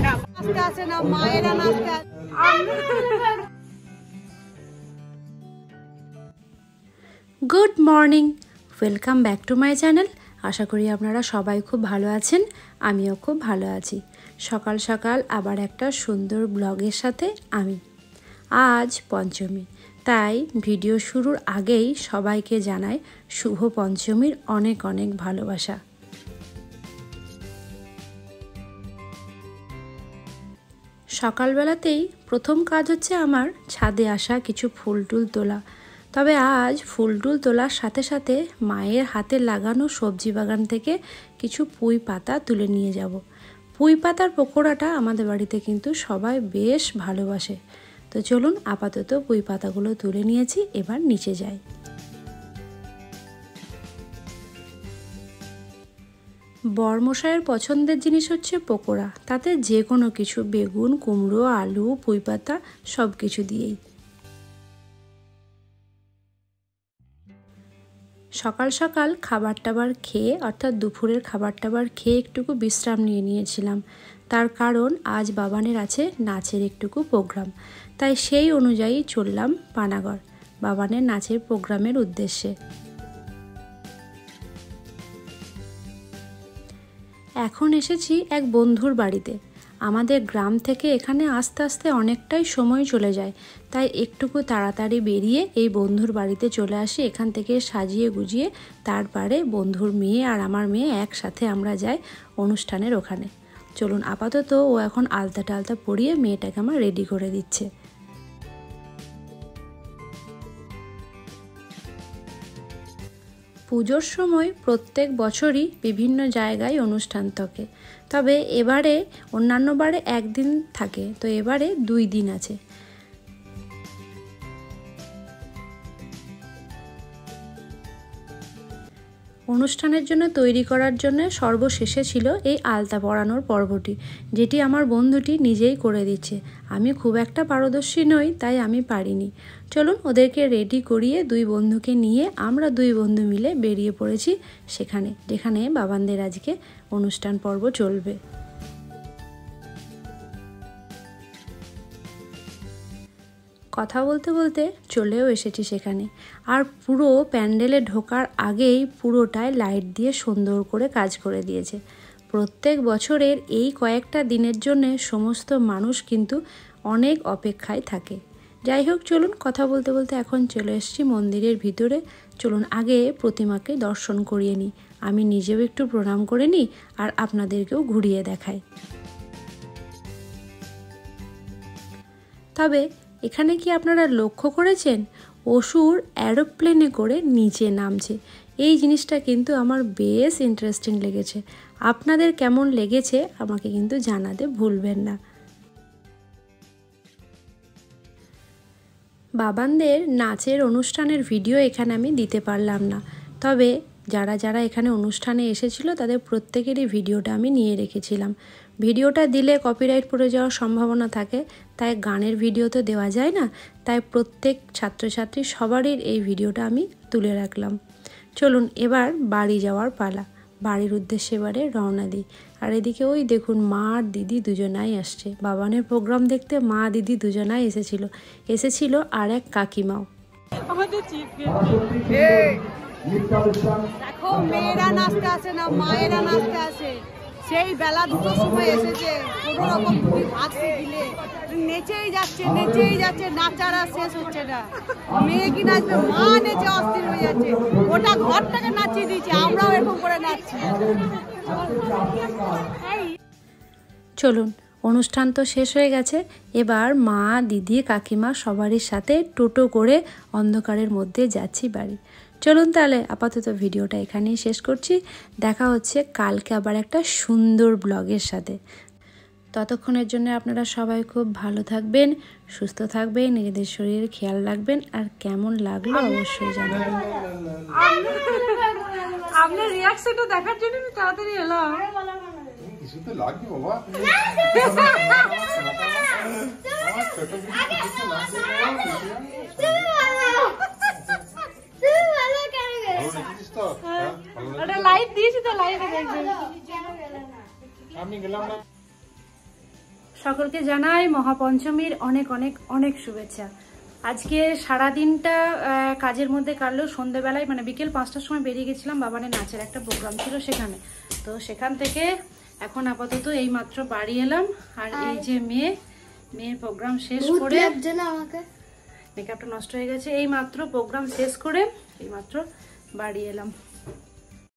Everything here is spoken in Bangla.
নাচতে আসে না, মায়েরা নাচতে আসে। Good morning, welcome back to my channel. আশা করি আপনারা সবাই খুব ভালো আছেন, আমিও খুব ভালো আছি। সকাল সকাল আবার একটা সুন্দর ব্লগের সাথে আমি। আজ পঞ্চমী, তাই ভিডিও শুরুর আগেই সবাইকে জানাই শুভ পঞ্চমীর অনেক অনেক ভালোবাসা। সকালবেলাতেই প্রথম কাজ হচ্ছে আমার ছাদে আসা কিছু ফুল টুল তোলা। তবে আজ ফুল টুল তোলার সাথে সাথে মায়ের হাতে লাগানো সবজি বাগান থেকে কিছু পুঁই পাতা তুলে নিয়ে যাব। পুঁই পাতার পকোড়াটা আমাদের বাড়িতে কিন্তু সবাই বেশ ভালোবাসে। তো চলুন আপাতত পুঁই পাতাগুলো তুলে নিয়েছি, এবার নিচে যাই। বরমশাইয়ের পছন্দের জিনিস হচ্ছে পকোড়া, তাতে যে কোনো কিছু, বেগুন, কুমড়ো, আলু, পুঁই পাতা সব কিছু দিয়েই। সকাল সকাল খাবার টাবার খেয়ে, অর্থাৎ দুপুরের খাবার টাবার খেয়ে একটুকু বিশ্রাম নিয়ে নিয়েছিলাম। তার কারণ আজ বাবানের আছে নাচের একটুকু প্রোগ্রাম, তাই সেই অনুযায়ী চললাম পানাগড় বাবানের নাচের প্রোগ্রামের উদ্দেশ্যে। এখন এসেছি এক বন্ধুর বাড়িতে। আমাদের গ্রাম থেকে এখানে আস্তে আস্তে অনেকটাই সময় চলে যায়, তাই একটুকু তাড়াতাড়ি বেরিয়ে এই বন্ধুর বাড়িতে চলে আসি। এখান থেকে সাজিয়ে গুজিয়ে তারপরে বন্ধুর মেয়ে আর আমার মেয়ে একসাথে আমরা যাই অনুষ্ঠানের ওখানে। চলুন আপাতত ও এখন আলতা টালতা পরিয়ে মেয়েটাকে আমার রেডি করে দিচ্ছে। পুজোর সময় প্রত্যেক বছরই বিভিন্ন জায়গায় অনুষ্ঠান থাকে, তবে এবারে অন্যান্য বারে একদিন থাকে, তো এবারে 2 দিন আছে। অনুষ্ঠানের জন্য তৈরি করার জন্য সর্বশেষে ছিল এই আলতা পরানোর পর্বটি, যেটি আমার বন্ধুটি নিজেই করে দিচ্ছে। আমি খুব একটা পারদর্শী নই, তাই আমি পারিনি। চলুন ওদেরকে রেডি করিয়ে 2 বন্ধুকে নিয়ে আমরা 2 বন্ধু মিলে বেরিয়ে পড়েছি সেখানে, যেখানে বাবানদের আজকে অনুষ্ঠান পর্ব চলবে। কথা বলতে বলতে চলেও এসেছি সেখানে। আর পুরো প্যান্ডেলে ঢোকার আগেই পুরোটায় লাইট দিয়ে সুন্দর করে কাজ করে দিয়েছে। প্রত্যেক বছরের এই কয়েকটা দিনের জন্য সমস্ত মানুষ কিন্তু অনেক অপেক্ষায় থাকে। যাই হোক, চলুন কথা বলতে বলতে এখন চলে এসেছি মন্দিরের ভিতরে। চলুন আগে প্রতিমাকে দর্শন করিয়ে নিই, আমি নিজেও একটু প্রণাম করে নিই আর আপনাদেরকেও ঘুরিয়ে দেখাই। তবে এখানে কি আপনারা লক্ষ্য করেছেন, অসুর অ্যারোপ্লেনে করে নিচে নামছে? এই জিনিসটা কিন্তু আমার বেশ ইন্টারেস্টিং লেগেছে। আপনাদের কেমন লেগেছে আমাকে কিন্তু জানাতে ভুলবেন না। বাবানদের নাচের অনুষ্ঠানের ভিডিও এখানে আমি দিতে পারলাম না, তবে যারা যারা এখানে অনুষ্ঠানে এসেছিল তাদের প্রত্যেকেরই ভিডিওটা আমি নিয়ে রেখেছিলাম। ভিডিওটা দিলে কপিরাইট পড়ে যাওয়ার সম্ভাবনা থাকে, তাই গানের ভিডিও তো দেওয়া যায় না, তাই প্রত্যেক ছাত্রছাত্রী সবারই এই ভিডিওটা আমি তুলে রাখলাম। চলুন এবার বাড়ি যাওয়ার পালা, বাড়ির উদ্দেশ্যে এবারে রওনা দিই। আর এদিকে ওই দেখুন মা আর দিদি দুজনাই আসছে বাবানের প্রোগ্রাম দেখতে। মা দিদি দুজনাই এসেছিল আর এক কাকিমাও। দেখো মেয়েরা নাচতে আসে না, মায়েরা নাচতে আসে। সেই বেলা 2টোর সময় এসেছে, কোনো রকম ভাগতে দিলে নেচেই যাচ্ছে, নাচার আর শেষ হচ্ছে না। মেয়ে কি নাচবে, মা নেচে অস্থির হয়ে যাচ্ছে, ওটা ঘরটাকে নাচিয়ে দিয়েছে, আমরাও এরকম করে নাচছি। চলুন, অনুষ্ঠান তো শেষ হয়ে গেছে, এবার মা দিদি কাকিমা সবারই সাথে টোটো করে অন্ধকারের মধ্যে যাচ্ছি বাড়ি। চলুন তাহলে আপাতত ভিডিওটা এখানেই শেষ করছি। দেখা হচ্ছে কালকে আবার একটা সুন্দর ব্লগের সাথে। ততক্ষণের জন্য আপনারা সবাই খুব ভালো থাকবেন, সুস্থ থাকবেন, নিজেদের শরীরের খেয়াল রাখবেন। আর কেমন লাগলো অবশ্যই জানাবেন। আপনার রিঅ্যাকশনটা দেখার জন্য আমি তাড়াতাড়ি এলাম। কিছুতে লাগবে বাবা। লাইভ দিয়েছি তো, লাইভে দেখবেন। আমি গেলাম না। সকলকে জানাই মহাপঞ্চমীর অনেক অনেক অনেক শুভেচ্ছা। আজকে সারাদিনটা কাজের মধ্যে কাটলেও সন্ধ্যেবেলায় মানে বিকেল 5টার সময় বেরিয়ে গেছিলাম বাবানের নাচের একটা প্রোগ্রাম ছিল সেখানে। তো সেখান থেকে এখন আপাতত এই মাত্র বাড়ি এলাম। আর এই যে মেয়ের প্রোগ্রাম শেষ করে মেকআপটা নষ্ট হয়ে গেছে, এই মাত্র প্রোগ্রাম শেষ করে এই মাত্র বাড়ি এলাম।